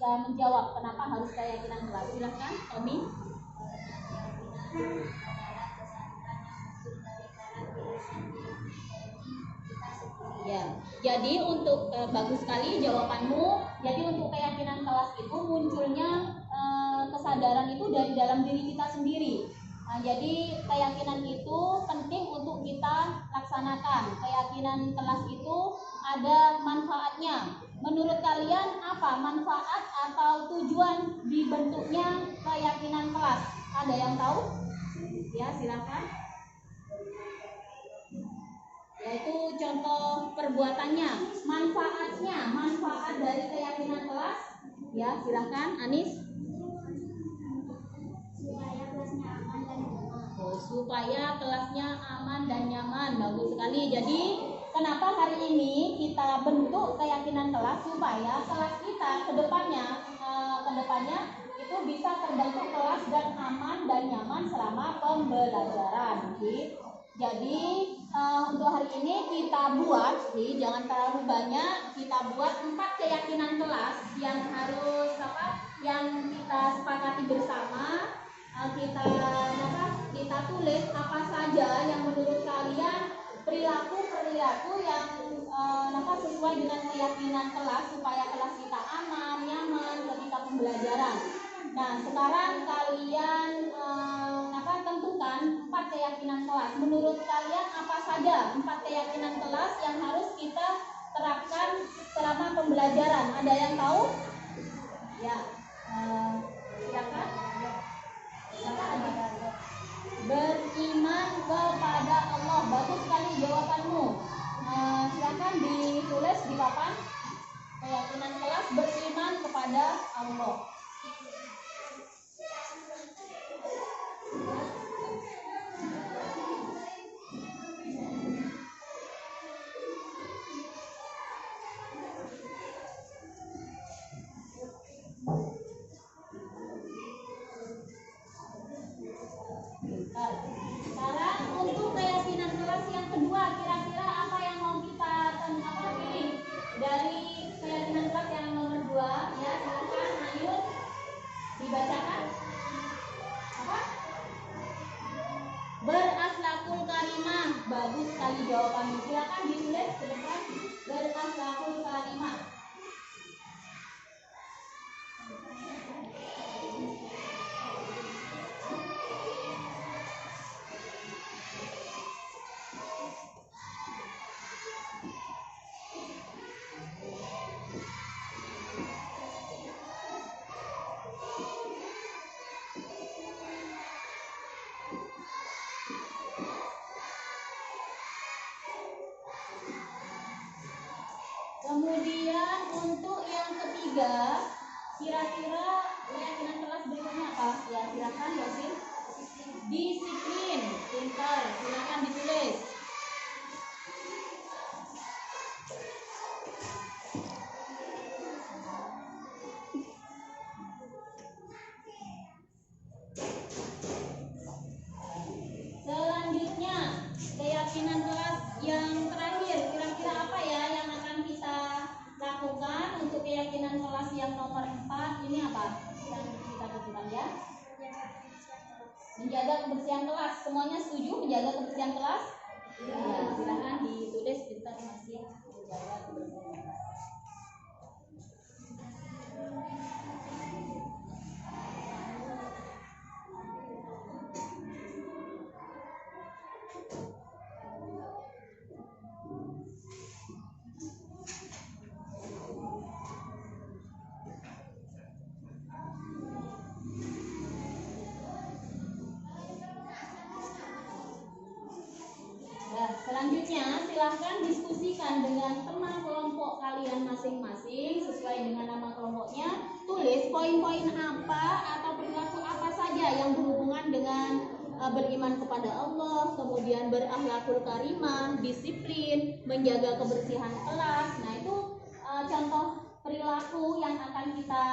Menjawab kenapa harus keyakinan kelas? Silahkan, Tommy. Ya, jadi untuk bagus sekali jawabanmu. Jadi untuk keyakinan kelas itu munculnya kesadaran itu dari dalam diri kita sendiri. Nah, jadi keyakinan itu penting untuk kita laksanakan. Keyakinan kelas itu ada manfaatnya. Menurut kalian apa manfaat atau tujuan dibentuknya keyakinan kelas? Ada yang tahu? Ya, silakan. Yaitu contoh perbuatannya, manfaat dari keyakinan kelas. Ya, silakan, Anis. Supaya kelasnya aman dan nyaman. Bagus sekali. Jadi kenapa hari ini kita bentuk keyakinan kelas? Supaya kelas kita kedepannya itu bisa terbentuk kelas dan aman dan nyaman selama pembelajaran. Jadi untuk hari ini kita buat, jangan terlalu banyak, kita buat 4 keyakinan kelas yang harus yang kita sepakati bersama. Kita tulis apa saja yang menurut kalian perilaku yang sesuai dengan keyakinan kelas supaya kelas kita aman, nyaman ketika pembelajaran. Nah, sekarang kalian tentukan 4 keyakinan kelas. Menurut kalian apa saja 4 keyakinan kelas yang harus kita terapkan selama pembelajaran? Ada yang tahu? Ya, silakan. Beriman kepada Allah. Bagus sekali jawabanmu. Silakan ditulis di papan. Keyakinan kelas beriman kepada Allah. Sekarang untuk keyakinan kelas yang kedua, kira-kira apa yang mau kita pilih dari keyakinan kelas yang nomor 2? Ya, silakan ayo dibacakan. Apa? Berakhlakul karimah. Bagus sekali jawabannya. Silakan ditulis ke depan. Berakhlakul karimah. Kemudian untuk yang ketiga, kira-kira keyakinan kelas berikutnya apa? Ya, silakan Yasin. Disiplin, pintar. Silakan ditulis. Selanjutnya, keyakinan kelas yang terakhir, kira-kira apa ya yang akan kita lakukan untuk keyakinan kelas yang nomor 4? Ini apa yang kita tentukan ya? Menjaga kebersihan kelas. Semuanya setuju menjaga kebersihan kelas? Ya, silakan ditulis pintar masih menjaga kebersihan kelas. Selanjutnya silahkan diskusikan dengan teman kelompok kalian masing-masing sesuai dengan nama kelompoknya. Tulis poin-poin apa atau perilaku apa saja yang berhubungan dengan beriman kepada Allah, kemudian berakhlakul karimah, disiplin, menjaga kebersihan kelas. Nah itu contoh perilaku yang akan kita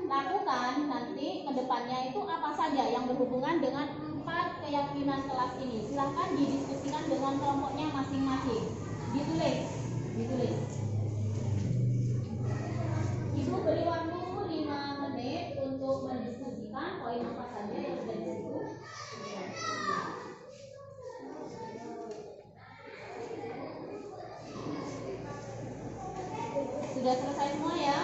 lakukan nanti ke depannya itu apa saja yang berhubungan dengan 4 keyakinan kelas ini. Silahkan didiskusikan dengan kelompoknya masing-masing. Ditulis. Ibu beri waktu 5 menit untuk mendiskusikan poin apa saja yang ada di situ. Sudah selesai semua ya?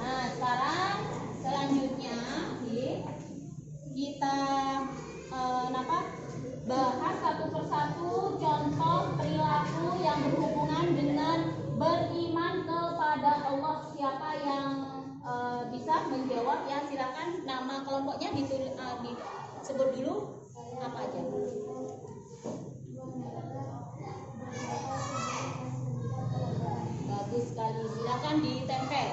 Nah, sekarang selanjutnya kita bahas satu persatu contoh perilaku yang berhubungan dengan beriman kepada Allah. Siapa yang bisa menjawab ya? Silakan nama kelompoknya disebut dulu apa aja. Bagus sekali, silakan ditempel.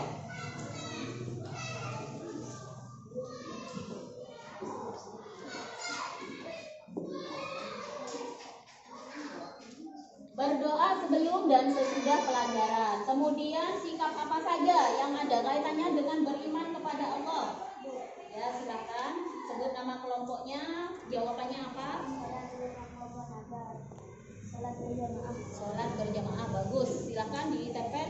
Berdoa sebelum dan sesudah pelajaran. Kemudian sikap apa saja yang ada kaitannya dengan beriman kepada Allah? Ya, silakan sebut nama kelompoknya. Jawabannya apa? Sholat berjamaah. Bagus. Silakan ditempel.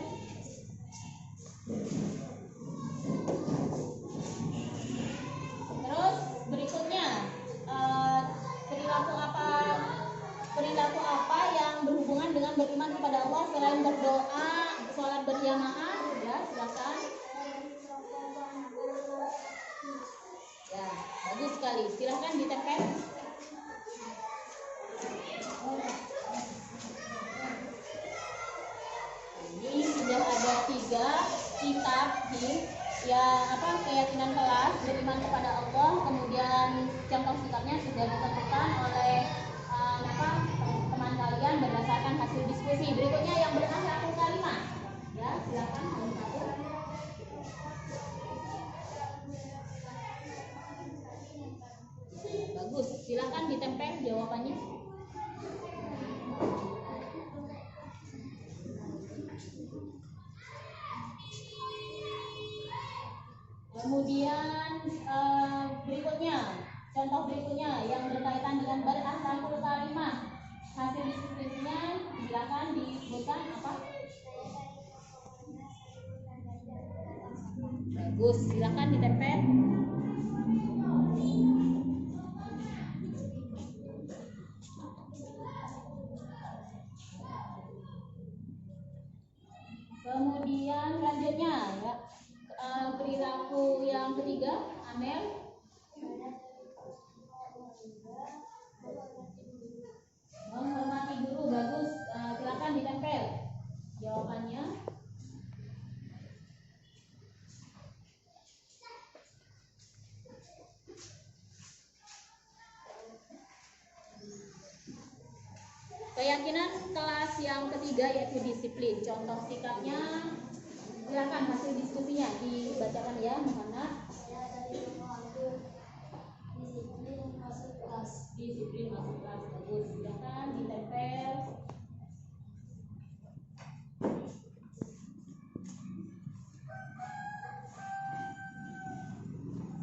Terus berikutnya perilaku apa yang berhubungan dengan beriman kepada Allah selain berdoa, sholat berjamaah? Ya, silakan. Ya, bagus sekali. Silakan ditempel. Ini Jadi ya keyakinan kelas, beriman kepada Allah, kemudian contoh sikapnya sudah ditentukan oleh teman kalian berdasarkan hasil diskusi. Berikutnya yang berakhlakul karimah. Ya, silakan satu. Bagus, silakan ditempel jawabannya. Kemudian berikutnya, contoh berikutnya yang berkaitan dengan berakhlakul karimah. Hasil diskusinya silakan disebutkan apa? Bagus, silakan ditempel. Kemudian selanjutnya ya, perilaku yang ketiga, Amel. Menghormati guru, bagus. Silakan ditempel jawabannya. Keyakinan kelas yang ketiga yaitu disiplin. Contoh sikapnya, silakan hasil diskusinya dibacakan ya, Muhammad. Disiplin masuk kelas. Disiplin masuk kelas, bagus. Silakan ditempel.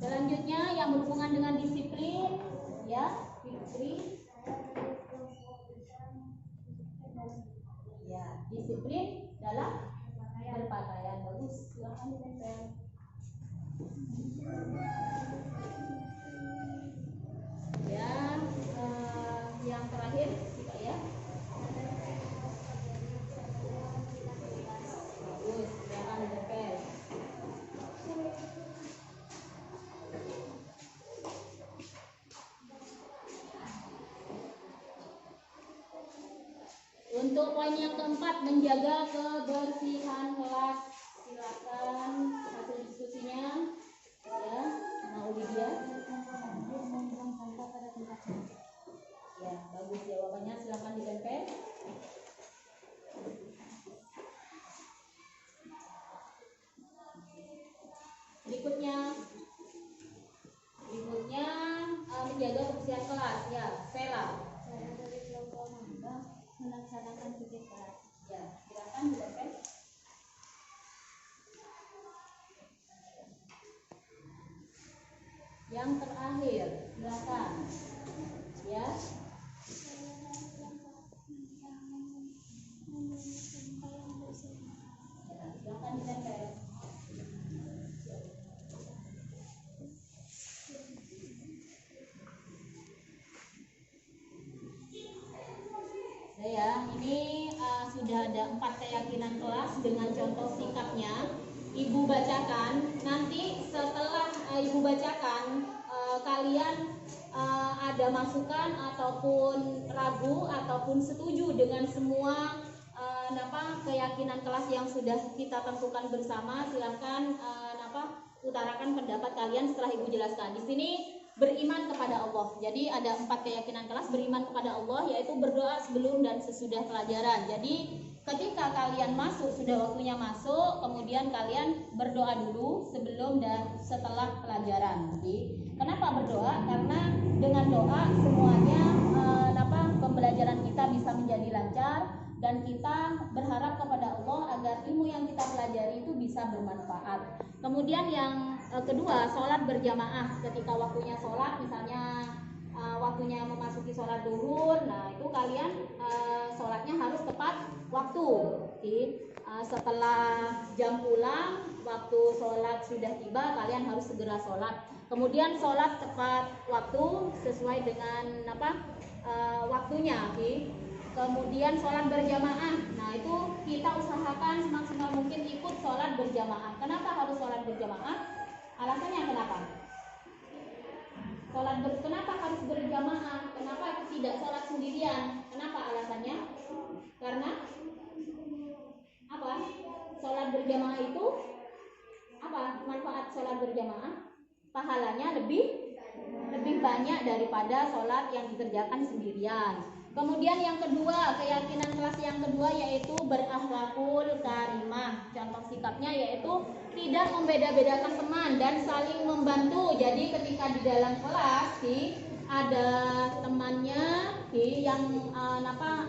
Selanjutnya yang berhubungan dengan disiplin, ya, Fitri. Ya, disiplin dalam berpakaian, bagus. Silakan ditempel. Ya, yang terakhir kita ya. Bagus, silakan ditempel. Untuk poin yang keempat, menjaga kebersihan kelas. Silakan hasil diskusinya ya, Maulidia. Ya, bagus jawabannya, silakan ditempel. Berikutnya menjaga kebersihan kelas ya, Stella. Melaksanakan tugas kelas. Ya, silakan ditempel. Yang terakhir, silakan. Ya. Silakan ditempel. Ya, ini sudah ada 4 keyakinan kelas dengan contoh sikapnya. Ibu bacakan. Nanti setelah Ibu bacakan, kalian ada masukan ataupun ragu ataupun setuju dengan semua keyakinan kelas yang sudah kita tentukan bersama, silahkan utarakan pendapat kalian setelah Ibu jelaskan. Di sini beriman kepada Allah. Jadi ada 4 keyakinan kelas. Beriman kepada Allah yaitu berdoa sebelum dan sesudah pelajaran. Jadi ketika kalian masuk, sudah waktunya masuk, kemudian kalian berdoa dulu sebelum dan setelah pelajaran. Jadi kenapa berdoa? Karena dengan doa semuanya pembelajaran kita bisa menjadi lancar dan kita berharap kepada Allah agar ilmu yang kita pelajari itu bisa bermanfaat. Kemudian yang kedua, sholat berjamaah. Ketika waktunya sholat, misalnya waktunya memasuki sholat duhur, nah itu kalian sholatnya harus tepat waktu. Setelah jam pulang, waktu sholat sudah tiba, kalian harus segera sholat. Kemudian sholat tepat waktu sesuai dengan waktunya. Kemudian sholat berjamaah. Nah itu kita usahakan semaksimal mungkin ikut sholat berjamaah. Kenapa harus sholat berjamaah? Alasannya kenapa? Kenapa harus berjamaah? Kenapa tidak sholat sendirian? Kenapa alasannya? Karena apa? Sholat berjamaah itu apa berjamaah pahalanya lebih banyak daripada sholat yang dikerjakan sendirian. Kemudian yang kedua, keyakinan kelas yang kedua yaitu berakhlakul karimah. Contoh sikapnya yaitu tidak membeda-bedakan teman dan saling membantu. Jadi ketika di dalam kelas ada temannya yang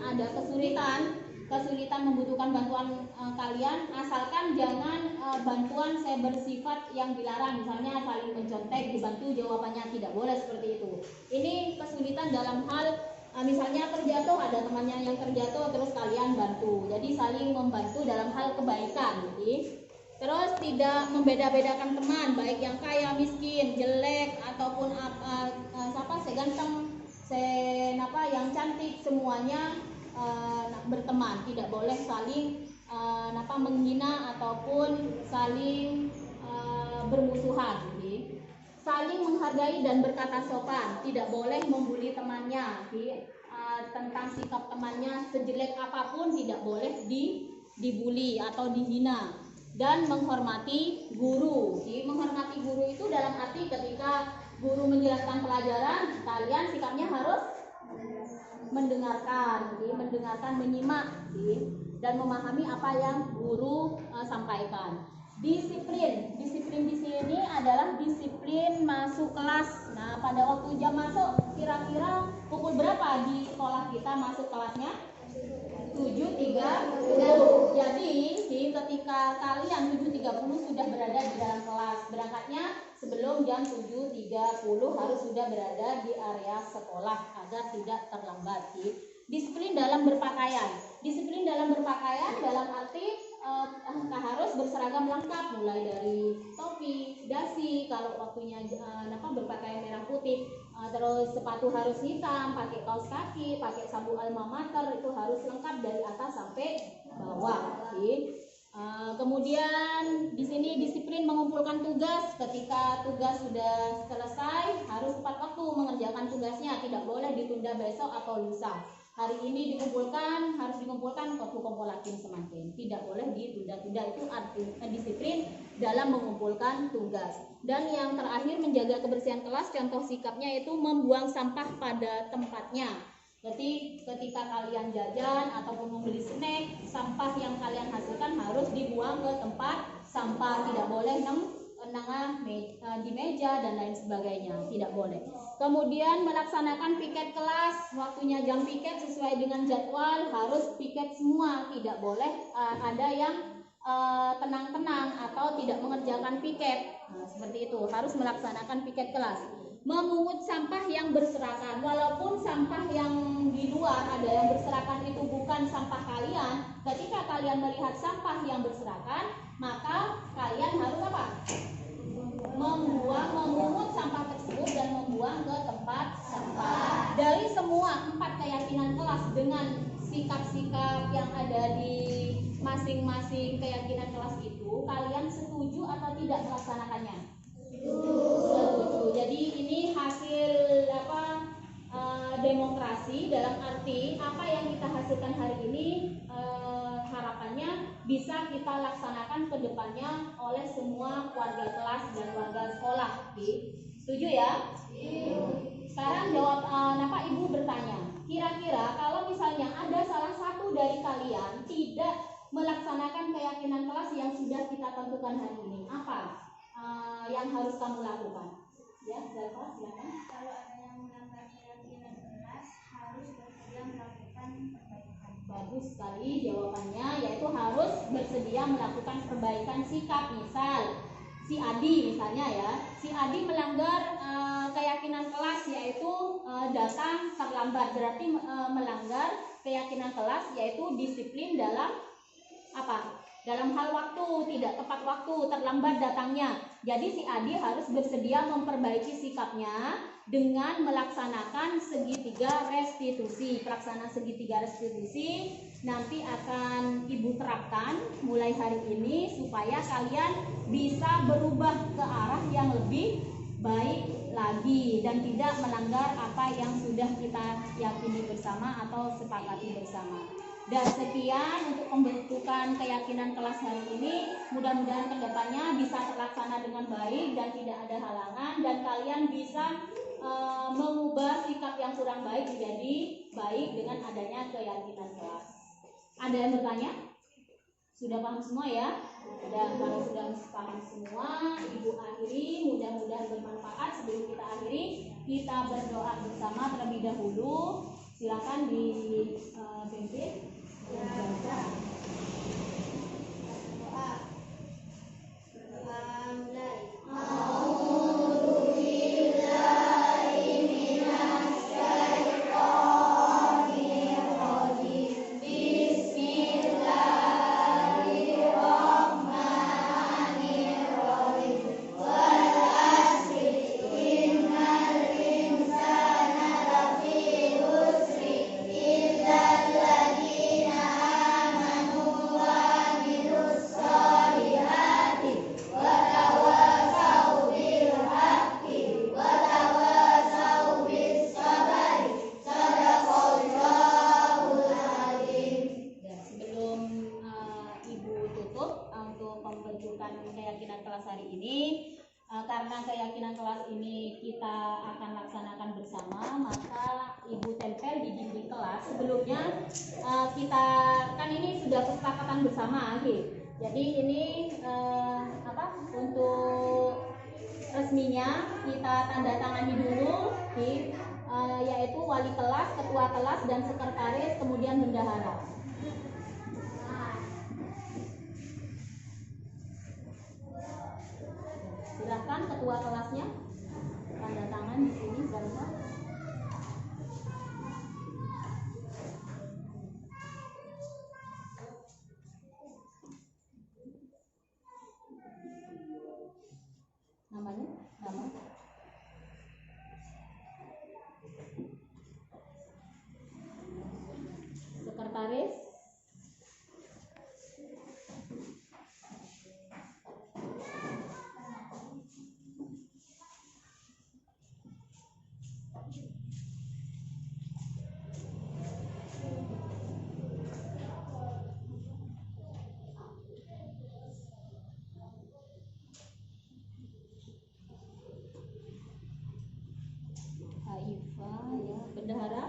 ada kesulitan membutuhkan bantuan kalian, asalkan jangan bantuan saya bersifat yang dilarang, misalnya saling mencontek, dibantu jawabannya, tidak boleh seperti itu. Ini kesulitan dalam hal misalnya terjatuh, ada temannya yang terjatuh terus kalian bantu, jadi saling membantu dalam hal kebaikan. Terus tidak membeda-bedakan teman, baik yang kaya, miskin, jelek ataupun seganteng, yang cantik, semuanya berteman. Tidak boleh saling menghina ataupun saling bermusuhan. Saling menghargai dan berkata sopan, tidak boleh membuli temannya. Tentang sikap temannya sejelek apapun tidak boleh dibuli atau dihina. Dan menghormati guru. Menghormati guru itu dalam arti ketika guru menjelaskan pelajaran, kalian sikapnya harus mendengarkan, menyimak, dan memahami apa yang guru sampaikan. Disiplin di sini adalah disiplin masuk kelas. Nah, pada waktu jam masuk kira-kira pukul berapa di sekolah kita masuk kelasnya? 7.30. Jadi ketika kalian 7.30 sudah berada di dalam kelas, berangkatnya sebelum jam 7.30 harus sudah berada di area sekolah agar tidak terlambat. Disiplin dalam berpakaian. Disiplin dalam berpakaian dalam arti harus berseragam lengkap, mulai dari topi, dasi, kalau waktunya berpakaian merah putih, terus sepatu harus hitam, pakai kaos kaki, pakai sabuk alma mater, itu harus lengkap dari atas sampai bawah. Kemudian di sini disiplin mengumpulkan tugas. Ketika tugas sudah selesai harus tepat waktu mengerjakan tugasnya, tidak boleh ditunda besok atau lusa. Hari ini harus dikumpulkan waktu kumpulakin semakin, tidak boleh ditunda-tunda. Itu arti disiplin dalam mengumpulkan tugas. Dan yang terakhir, menjaga kebersihan kelas. Contoh sikapnya itu membuang sampah pada tempatnya. Jadi ketika kalian jajan ataupun membeli snack, sampah yang kalian hasilkan harus dibuang ke tempat sampah, tidak boleh di meja dan lain sebagainya, tidak boleh. Kemudian melaksanakan piket kelas, waktunya jam piket sesuai dengan jadwal, harus piket semua, tidak boleh ada yang tenang-tenang atau tidak mengerjakan piket. Nah, seperti itu, harus melaksanakan piket kelas. Memungut sampah yang berserakan, walaupun sampah yang di luar ada yang berserakan itu bukan sampah kalian, ketika kalian melihat sampah yang berserakan, maka kalian harus apa? Memungut sampah tersebut dan membuang ke tempat sampah. Dari semua 4 keyakinan kelas dengan sikap-sikap yang ada di masing-masing keyakinan kelas itu, kalian setuju atau tidak melaksanakannya? Setuju. Jadi ini hasil demokrasi, dalam arti apa yang kita hasilkan hari ini harapannya bisa kita laksanakan ke depannya oleh semua warga kelas dan warga sekolah. Setuju ya? Sekarang jawab, Ibu bertanya, kira-kira kalau misalnya ada salah satu dari kalian tidak melaksanakan keyakinan kelas yang sudah kita tentukan hari ini, apa yang harus kamu lakukan? Ya, Zalfa, silakan. Kalau ada yang melanggar keyakinan kelas, harus bersedia melakukan perbaikan. Bagus sekali jawabannya, yaitu harus bersedia melakukan perbaikan sikap. Misal si Adi misalnya ya, si Adi melanggar keyakinan kelas, yaitu datang terlambat, berarti melanggar keyakinan kelas, yaitu disiplin dalam apa? Dalam hal waktu, tidak tepat waktu, terlambat datangnya. Jadi si Adi harus bersedia memperbaiki sikapnya dengan melaksanakan segitiga restitusi. Pelaksanaan segitiga restitusi nanti akan Ibu terapkan mulai hari ini supaya kalian bisa berubah ke arah yang lebih baik lagi dan tidak melanggar apa yang sudah kita yakini bersama atau sepakati bersama. Dan sekian untuk pembentukan keyakinan kelas hari ini. Mudah-mudahan kedepannya bisa terlaksana dengan baik dan tidak ada halangan, dan kalian bisa mengubah sikap yang kurang baik menjadi baik dengan adanya keyakinan kelas. Ada yang bertanya? Sudah paham semua ya? Dan kalau sudah paham semua, Ibu akhiri. Mudah-mudahan bermanfaat. Sebelum kita akhiri, kita berdoa bersama terlebih dahulu. Silakan dipimpin. Karena keyakinan kelas ini kita akan laksanakan bersama, maka Ibu tempel di dinding kelas. Sebelumnya kita kan ini sudah kesepakatan bersama, jadi ini untuk resminya kita tanda tangani dulu, yaitu wali kelas, ketua kelas, dan sekretaris, kemudian bendahara. Silakan ketua kelasnya tanda tangan di sini, gambar. Namanya? Nama? Sekretaris? Haifa, ya. Bendahara?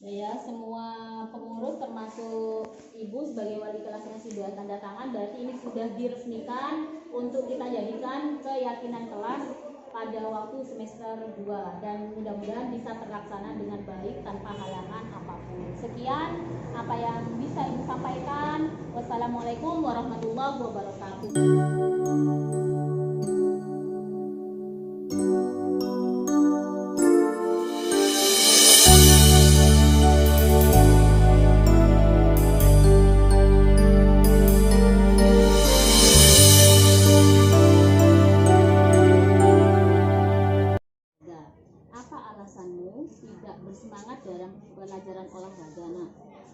Ya, semua pengurus termasuk Ibu sebagai wali kelasnya sudah tanda tangan, berarti ini sudah diresmikan untuk kita jadikan keyakinan kelas pada waktu semester 2, dan mudah-mudahan bisa terlaksana dengan baik tanpa halangan apapun. Sekian apa yang bisa Ibu sampaikan. Wassalamualaikum warahmatullahi wabarakatuh. Tidak bersemangat dalam pelajaran olahraga. Nah,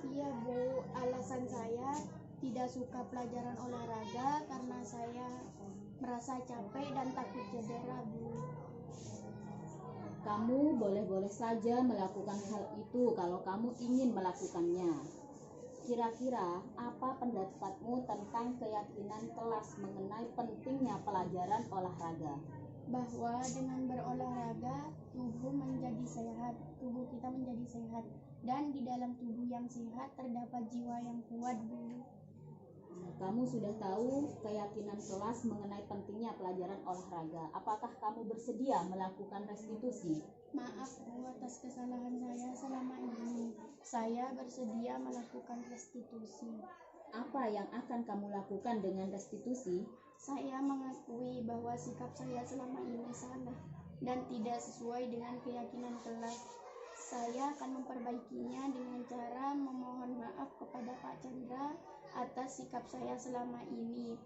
iya Bu, alasan saya tidak suka pelajaran olahraga karena saya merasa capek dan takut cedera Bu. Kamu boleh-boleh saja melakukan hal itu kalau kamu ingin melakukannya. Kira-kira apa pendapatmu tentang keyakinan kelas mengenai pentingnya pelajaran olahraga? Bahwa dengan berolahraga tubuh kita menjadi sehat, dan di dalam tubuh yang sehat terdapat jiwa yang kuat Bu. Kamu sudah tahu keyakinan kelas mengenai pentingnya pelajaran olahraga. Apakah kamu bersedia melakukan restitusi? Maaf Bu atas kesalahan saya selama ini. Saya bersedia melakukan restitusi. Apa yang akan kamu lakukan dengan restitusi? Saya mengakui bahwa sikap saya selama ini salah dan tidak sesuai dengan keyakinan kelas. Saya akan memperbaikinya dengan cara memohon maaf kepada Pak Chandra atas sikap saya selama ini,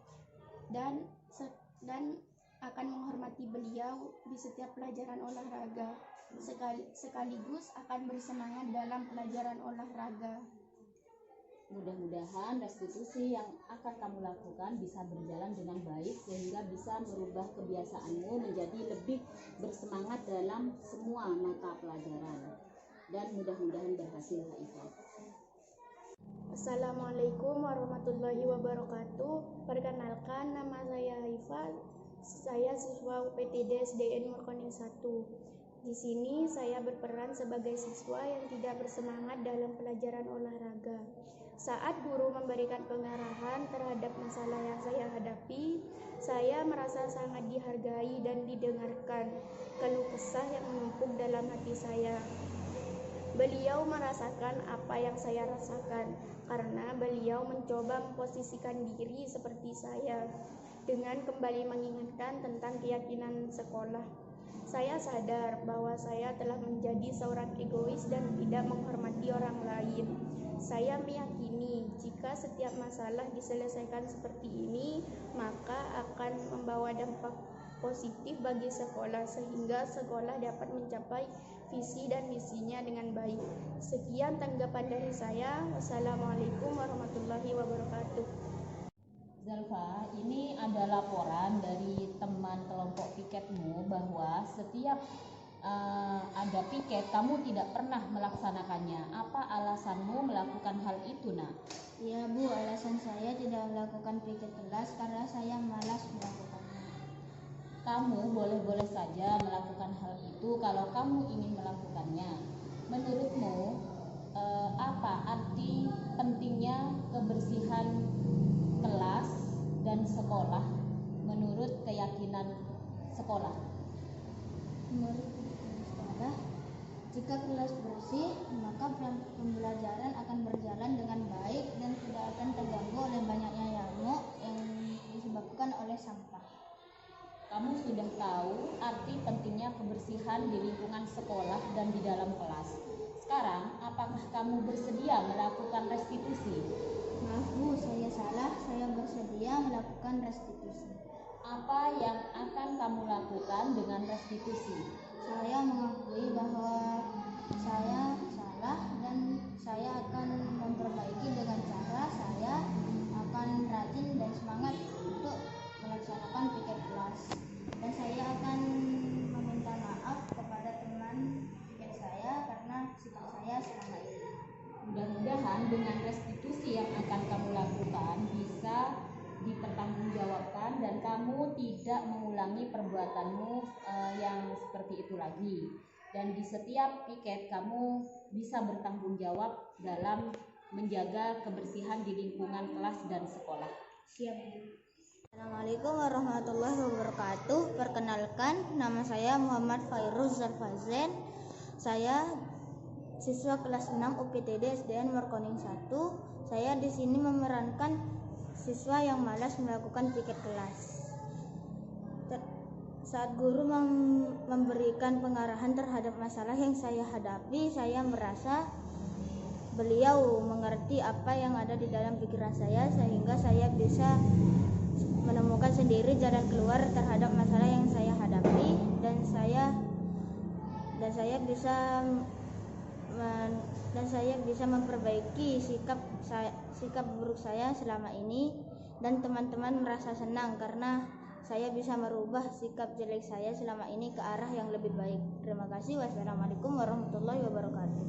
dan akan menghormati beliau di setiap pelajaran olahraga. sekaligus akan bersemangat dalam pelajaran olahraga. Mudah-mudahan restitusi yang akan kamu lakukan bisa berjalan dengan baik sehingga bisa merubah kebiasaanmu menjadi lebih bersemangat dalam semua mata pelajaran, dan mudah-mudahan berhasil, Haifah. Assalamualaikum warahmatullahi wabarakatuh. Perkenalkan, nama saya Haifah. Saya siswa UPTD SDN Merkoning 1. Di sini saya berperan sebagai siswa yang tidak bersemangat dalam pelajaran olahraga. Saat guru memberikan pengarahan terhadap masalah yang saya hadapi, saya merasa sangat dihargai dan didengarkan keluh kesah yang menumpuk dalam hati saya. Beliau merasakan apa yang saya rasakan karena beliau mencoba memposisikan diri seperti saya dengan kembali mengingatkan tentang keyakinan sekolah. Saya sadar bahwa saya telah menjadi seorang egois dan tidak menghormati orang lain. Saya meyakini jika setiap masalah diselesaikan seperti ini, maka akan membawa dampak positif bagi sekolah sehingga sekolah dapat mencapai visi dan misinya dengan baik. Sekian tanggapan dari saya. Wassalamualaikum warahmatullahi wabarakatuh. Zalfa, ini ada laporan dari teman kelompok piketmu bahwa setiap ada piket kamu tidak pernah melaksanakannya. Apa alasanmu melakukan hal itu, Nak? Ya Bu, alasan saya tidak melakukan piket kelas karena saya malas melakukannya. Kamu boleh-boleh saja melakukan hal itu kalau kamu ingin melakukannya. Menurutmu apa arti pentingnya kebersihan kelas dan sekolah menurut keyakinan sekolah? Menurut sekolah, jika kelas bersih, maka pembelajaran akan berjalan dengan baik dan tidak akan terganggu oleh banyaknya nyamuk yang disebabkan oleh sampah. Kamu sudah tahu arti pentingnya kebersihan di lingkungan sekolah dan di dalam kelas. Sekarang, apakah kamu bersedia melakukan restitusi? Maaf Bu, saya salah. Saya bersedia melakukan restitusi. Apa yang akan kamu lakukan dengan restitusi? Saya mengakui bahwa saya salah dan saya akan memperbaiki dengan cara saya akan rajin dan semangat untuk melaksanakan piket kelas, dan saya akan meminta maaf kepada teman piket saya karena sikap saya selama ini. Mudah-mudahan dengan restitusi yang akan kamu lakukan bisa dipertanggungjawabkan dan kamu tidak mengulangi perbuatanmu yang seperti itu lagi. Dan di setiap piket kamu bisa bertanggung jawab dalam menjaga kebersihan di lingkungan kelas dan sekolah. Siap. Assalamualaikum warahmatullahi wabarakatuh. Perkenalkan, nama saya Muhammad Fairuz Zarfazen. Saya siswa kelas 6 UPTD SDN Merkoning 1. Saya di sini memerankan siswa yang malas melakukan piket kelas. Saat guru memberikan pengarahan terhadap masalah yang saya hadapi, saya merasa beliau mengerti apa yang ada di dalam pikiran saya sehingga saya bisa menemukan sendiri jalan keluar terhadap masalah yang saya hadapi, dan saya bisa memperbaiki sikap buruk saya selama ini, dan teman-teman merasa senang karena saya bisa merubah sikap jelek saya selama ini ke arah yang lebih baik. Terima kasih. Wassalamualaikum warahmatullahi wabarakatuh.